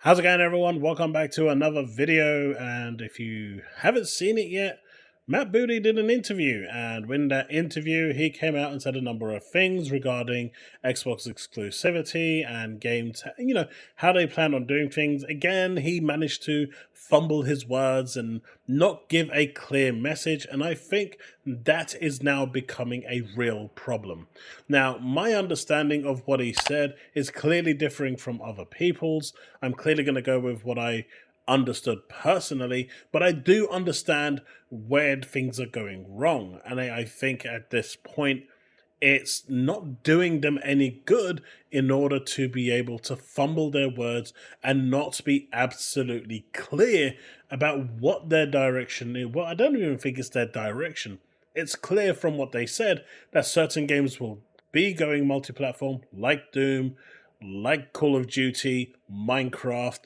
How's it going, everyone? Welcome back to another video. And if you haven't seen it yet, Matt Booty did an interview, and in that interview, he came out and said a number of things regarding Xbox exclusivity and games, how they plan on doing things. Again, he managed to fumble his words and not give a clear message, and I think that is now becoming a real problem. Now, my understanding of what he said is clearly differing from other people's. I'm clearly going to go with what I understood personally, but I do understand where things are going wrong. And I think at this point, it's not doing them any good in order to be able to fumble their words and not be absolutely clear about what their direction is. Well, I don't even think it's their direction. It's clear from what they said that certain games will be going multi-platform, like Doom, like Call of Duty, Minecraft,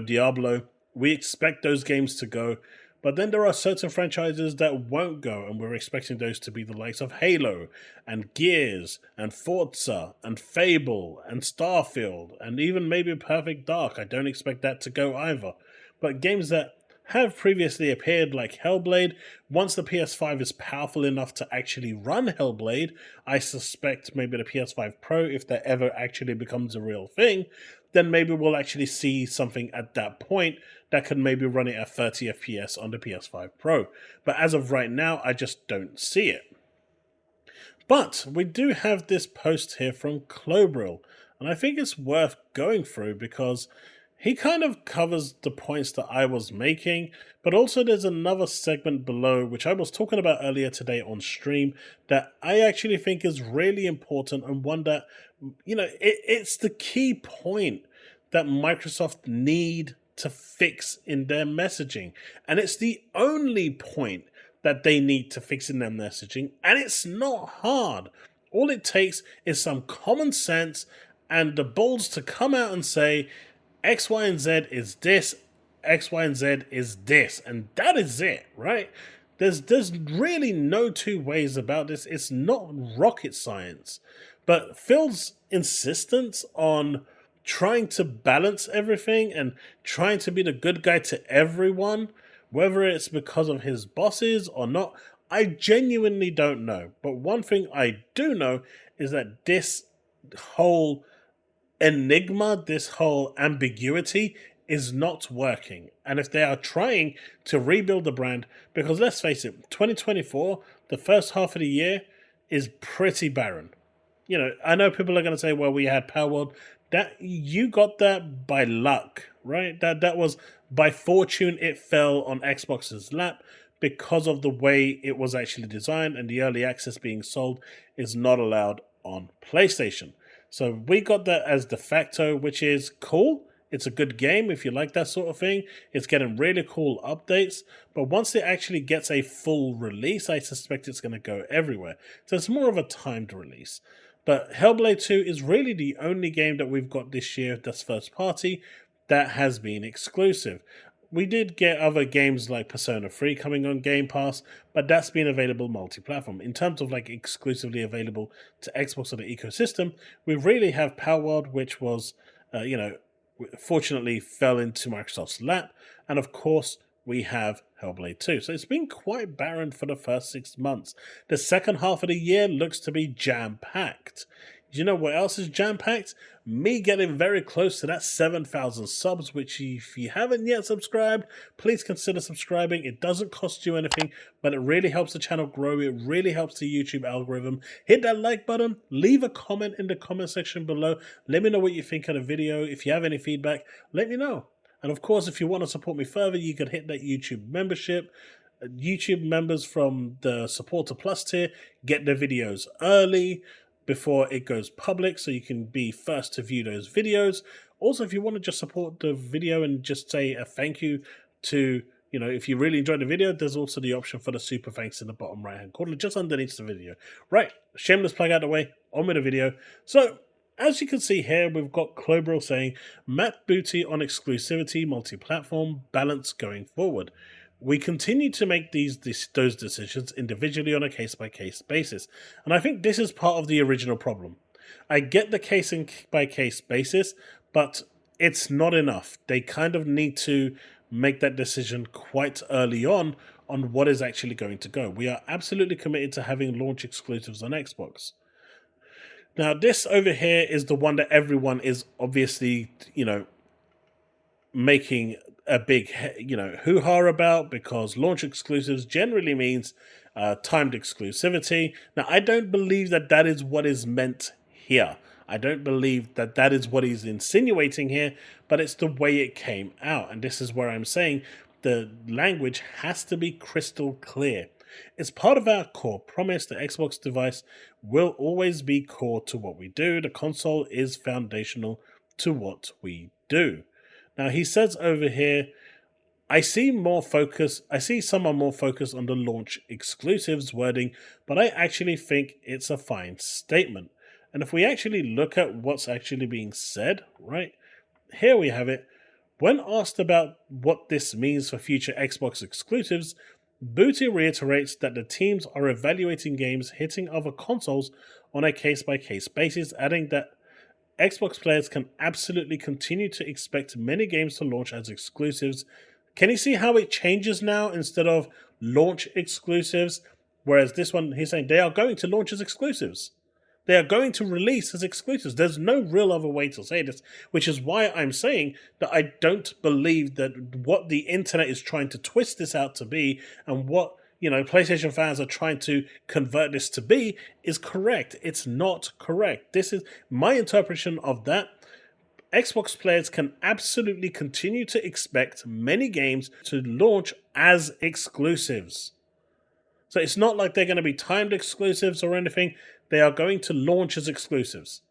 Diablo. We expect those games to go, but then there are certain franchises that won't go, and we're expecting those to be the likes of Halo, and Gears, and Forza, and Fable, and Starfield, and even maybe Perfect Dark. I don't expect that to go either. But games that have previously appeared, like Hellblade, once the PS5 is powerful enough to actually run Hellblade, I suspect maybe the PS5 Pro, if that ever actually becomes a real thing, then maybe we'll actually see something at that point that could maybe run it at 30 FPS on the PS5 Pro. But as of right now, I just don't see it. But we do have this post here from Clobril, and I think it's worth going through because he kind of covers the points that I was making, but also there's another segment below, which I was talking about earlier today on stream, that I actually think is really important, and one that, it's the key point that Microsoft need to fix in their messaging. And it's the only point that they need to fix in their messaging, and it's not hard. All it takes is some common sense and the balls to come out and say, X, Y, and Z is this, X, Y, and Z is this, and that is it, right? There's really no two ways about this. It's not rocket science. But Phil's insistence on trying to balance everything and trying to be the good guy to everyone, whether it's because of his bosses or not, I genuinely don't know. But one thing I do know is that this whole enigma, this whole ambiguity is not working. And if they are trying to rebuild the brand, because let's face it, 2024, the first half of the year is pretty barren. I know people are going to say, well, we had Powerworld. That you got that by luck, right? That was by fortune. It fell on Xbox's lap because of the way it was actually designed, and the early access being sold is not allowed on PlayStation. So we got that as de facto, which is cool. It's a good game if you like that sort of thing. It's getting really cool updates. But once it actually gets a full release, I suspect it's going to go everywhere. So it's more of a timed release. But Hellblade 2 is really the only game that we've got this year that's first party that has been exclusive. We did get other games like Persona 3 coming on Game Pass, but that's been available multi-platform. In terms of like exclusively available to Xbox or the ecosystem, we really have Powerworld, which was, fortunately fell into Microsoft's lap, and of course we have Hellblade 2. So it's been quite barren for the first 6 months. The second half of the year looks to be jam-packed. You know what else is jam-packed? Me getting very close to that 7,000 subs, which if you haven't yet subscribed, please consider subscribing. It doesn't cost you anything, but it really helps the channel grow. It really helps the YouTube algorithm. Hit that like button. Leave a comment in the comment section below. Let me know what you think of the video. If you have any feedback, let me know. And of course, if you want to support me further, you can hit that YouTube membership. YouTube members from the Supporter Plus tier get their videos early before it goes public, so you can be first to view those videos. Also, if you want to just support the video and just say a thank you to, if you really enjoyed the video, there's also the option for the super thanks in the bottom right hand corner, just underneath the video. Right, shameless plug out the way, on with the video. So, as you can see here, we've got Clobril saying, Matt Booty on exclusivity, multi-platform, balance going forward. We continue to make those decisions individually on a case-by-case basis. And I think this is part of the original problem. I get the case-by-case basis, but it's not enough. They kind of need to make that decision quite early on what is actually going to go. We are absolutely committed to having launch exclusives on Xbox. Now, this over here is the one that everyone is obviously, making a big, hoo-ha about, because launch exclusives generally means timed exclusivity. Now, I don't believe that that is what is meant here. I don't believe that that is what he's insinuating here, but it's the way it came out. And this is where I'm saying the language has to be crystal clear. It's part of our core promise. The Xbox device will always be core to what we do. The console is foundational to what we do. Now, he says over here, I see someone more focused on the launch exclusives wording, but I actually think it's a fine statement. And if we actually look at what's actually being said, right, here we have it. When asked about what this means for future Xbox exclusives, Booty reiterates that the teams are evaluating games hitting other consoles on a case-by-case basis, adding that Xbox players can absolutely continue to expect many games to launch as exclusives. Can you see how it changes now instead of launch exclusives? Whereas this one, he's saying they are going to launch as exclusives. They are going to release as exclusives. There's no real other way to say this, which is why I'm saying that I don't believe that what the internet is trying to twist this out to be and what, PlayStation fans are trying to convert this to be is correct. It's not correct. This is my interpretation of that. Xbox players can absolutely continue to expect many games to launch as exclusives. So it's not like they're going to be timed exclusives or anything. They are going to launch as exclusives.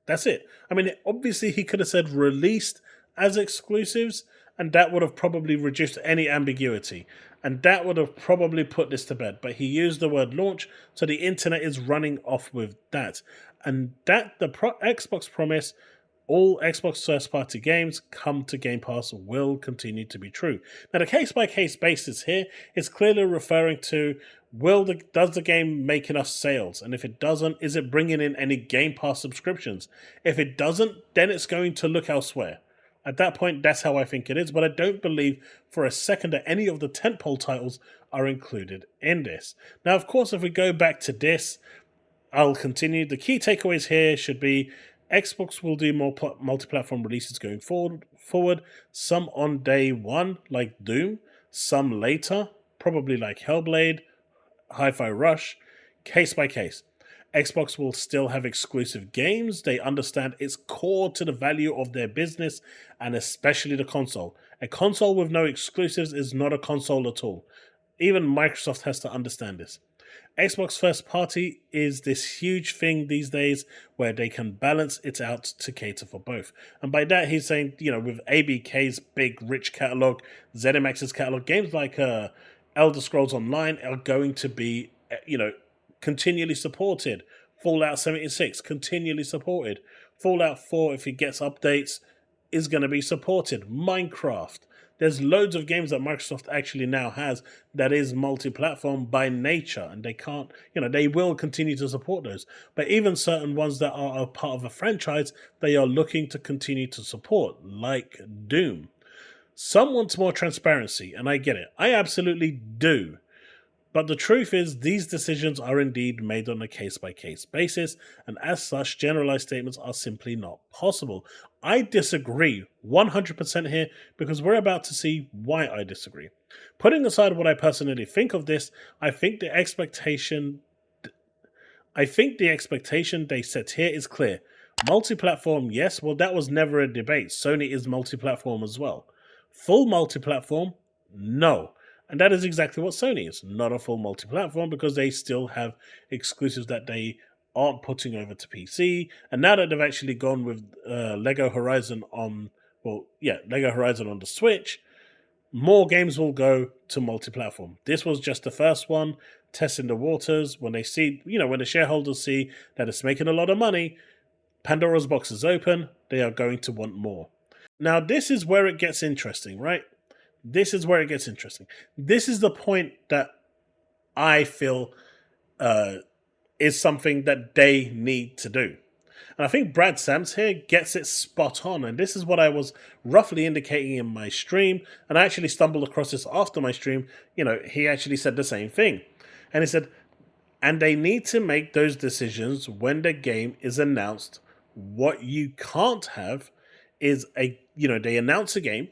That's it. I mean, obviously he could have said released as exclusives, and that would have probably reduced any ambiguity. And that would have probably put this to bed. But he used the word launch, so the internet is running off with that. And that, the Xbox promise, all Xbox first-party games come to Game Pass will continue to be true. Now, the case-by-case basis here is clearly referring to does the game make enough sales? And if it doesn't, is it bringing in any Game Pass subscriptions? If it doesn't, then it's going to look elsewhere. At that point, that's how I think it is, but I don't believe for a second that any of the tentpole titles are included in this. Now, of course, if we go back to this, I'll continue. The key takeaways here should be Xbox will do more multi-platform releases going forward. Some on day one, like Doom. Some later, probably like Hellblade, Hi-Fi Rush. Case by case. Xbox will still have exclusive games. They understand it's core to the value of their business, and especially the console. A console with no exclusives is not a console at all. Even Microsoft has to understand this. Xbox first party is this huge thing these days where they can balance it out to cater for both. And by that, he's saying, with ABK's big, rich catalog, ZeniMax's catalog, games like Elder Scrolls Online are going to be, continually supported. Fallout 76, continually supported. Fallout 4, if it gets updates, is going to be supported. Minecraft. There's loads of games that Microsoft actually now has that is multi-platform by nature, and they can't, they will continue to support those. But even certain ones that are a part of a franchise, they are looking to continue to support, like Doom. Some want more transparency, and I get it. I absolutely do. But the truth is, these decisions are indeed made on a case-by-case basis, and as such, generalized statements are simply not possible. I disagree 100% here, because we're about to see why I disagree. Putting aside what I personally think of this, I think the expectation they set here is clear. Multi-platform, yes, well, that was never a debate. Sony is multi-platform as well. Full multi-platform, no. And that is exactly what Sony is. Not a full multi-platform, because they still have exclusives that they aren't putting over to PC. And now that they've actually gone with Lego Horizon on the Switch, more games will go to multi-platform. This was just the first one, testing the waters. When they see, when the shareholders see that it's making a lot of money, Pandora's box is open, they are going to want more. Now, this is where it gets interesting, right? This is where it gets interesting. This is the point that I feel is something that they need to do. And I think Brad Sams here gets it spot on. And this is what I was roughly indicating in my stream. And I actually stumbled across this after my stream. He actually said the same thing. And he said, and they need to make those decisions when the game is announced. What you can't have is they announce a game.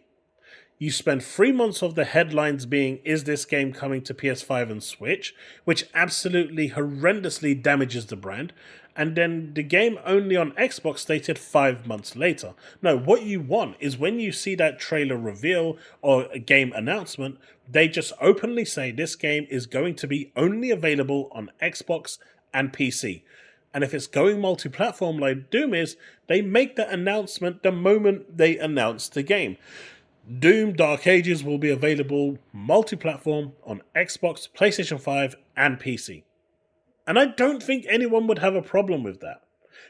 You spend 3 months of the headlines being, is this game coming to PS5 and Switch? Which absolutely horrendously damages the brand. And then the game only on Xbox stated 5 months later. No, what you want is when you see that trailer reveal or a game announcement, they just openly say this game is going to be only available on Xbox and PC. And if it's going multi-platform like Doom is, they make that announcement the moment they announce the game. Doom Dark Ages will be available multi-platform on Xbox, PlayStation 5, and PC. And I don't think anyone would have a problem with that.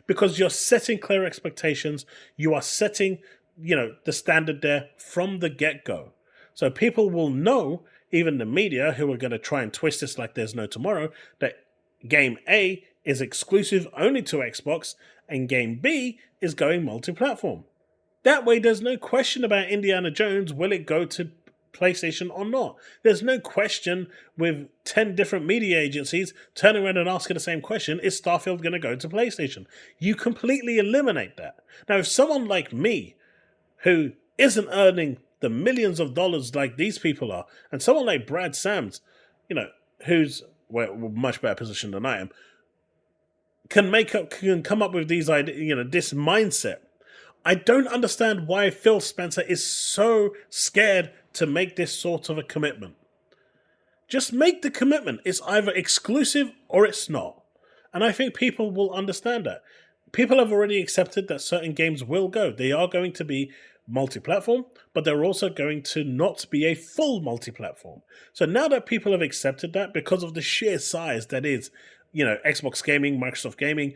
Because you're setting clear expectations, you are setting, the standard there from the get-go. So people will know, even the media who are going to try and twist this like there's no tomorrow, that Game A is exclusive only to Xbox, and Game B is going multi-platform. That way, there's no question about Indiana Jones, will it go to PlayStation or not? There's no question with 10 different media agencies turning around and asking the same question, is Starfield going to go to PlayStation? You completely eliminate that. Now, if someone like me, who isn't earning the millions of dollars like these people are, and someone like Brad Sams, who's much better position than I am, can come up with these ideas, this mindset, I don't understand why Phil Spencer is so scared to make this sort of a commitment. Just make the commitment. It's either exclusive or it's not. And I think people will understand that. People have already accepted that certain games will go. They are going to be multi-platform, but they're also going to not be a full multi-platform. So now that people have accepted that, because of the sheer size that is, Xbox Gaming, Microsoft Gaming,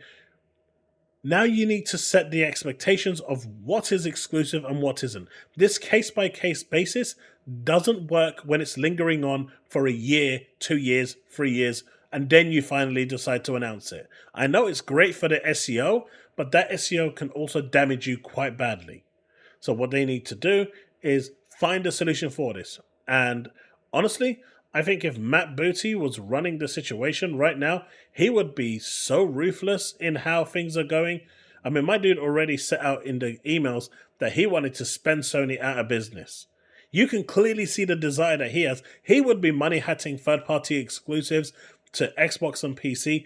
now you need to set the expectations of what is exclusive and what isn't. This case-by-case basis doesn't work when it's lingering on for a year, 2 years, 3 years, and then you finally decide to announce it. I know it's great for the SEO, but that SEO can also damage you quite badly. So what they need to do is find a solution for this. And honestly, I think if Matt Booty was running the situation right now, he would be so ruthless in how things are going. I mean, my dude already set out in the emails that he wanted to spend Sony out of business. You can clearly see the desire that he has. He would be money-hatting third-party exclusives to Xbox and PC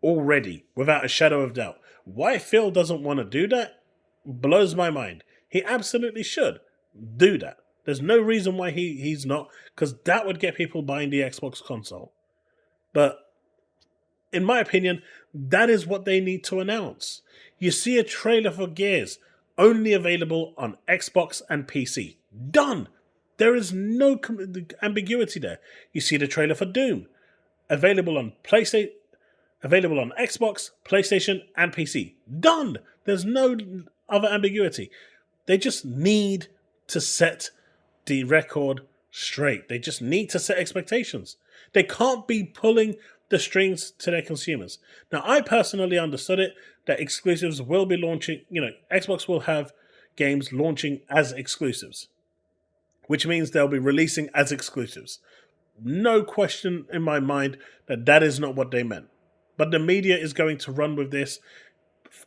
already, without a shadow of doubt. Why Phil doesn't want to do that blows my mind. He absolutely should do that. There's no reason why he's not, because that would get people buying the Xbox console. But in my opinion, that is what they need to announce. You see a trailer for Gears, only available on Xbox and PC. Done! There is no ambiguity there. You see the trailer for Doom, available on Xbox, PlayStation, and PC. Done! There's no other ambiguity. They just need to set the record straight. They just need to set expectations. They can't be pulling the strings to their consumers. Now, I personally understood it that exclusives will be launching, Xbox will have games launching as exclusives, which means they'll be releasing as exclusives. No question in my mind that that is not what they meant. But the media is going to run with this.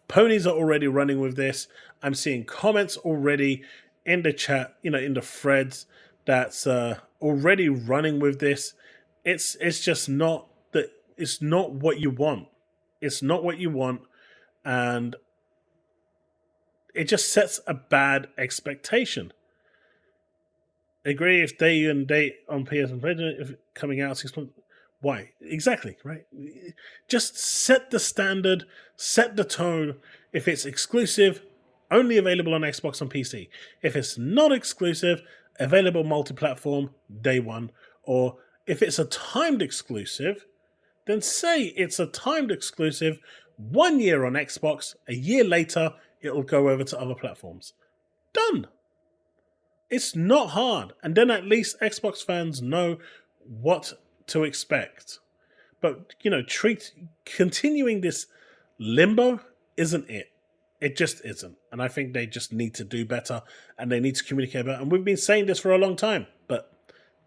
Ponies are already running with this. I'm seeing comments already in the chat, in the threads that's already running with this. It's just not that. It's not what you want. It's not what you want, and it just sets a bad expectation. Agree if day and date on PS and if coming out 6 months. Why? Exactly, right? Just set the standard, set the tone. If it's exclusive, only available on Xbox and PC. If it's not exclusive, available multi-platform day one. Or if it's a timed exclusive, then say it's a timed exclusive 1 year on Xbox, a year later, it'll go over to other platforms. Done. It's not hard. And then at least Xbox fans know what to expect. But, continuing this limbo isn't it. It just isn't. And I think they just need to do better, and they need to communicate better. And we've been saying this for a long time, but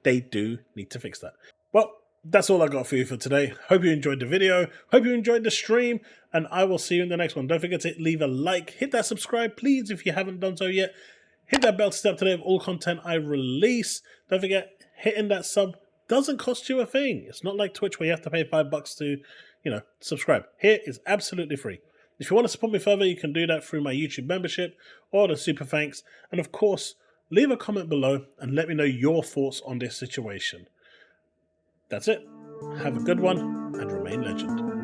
they do need to fix that. Well, that's all I got for you for today. Hope you enjoyed the video. Hope you enjoyed the stream, and I will see you in the next one. Don't forget to leave a like, hit that subscribe, please, if you haven't done so yet. Hit that bell to stay up to date with all content I release. Don't forget, hitting that sub doesn't cost you a thing. It's not like Twitch where you have to pay $5 to, subscribe. Here is absolutely free. If you want to support me further, you can do that through my YouTube membership or the Super Thanks. And of course, leave a comment below and let me know your thoughts on this situation. That's it. Have a good one and remain legend.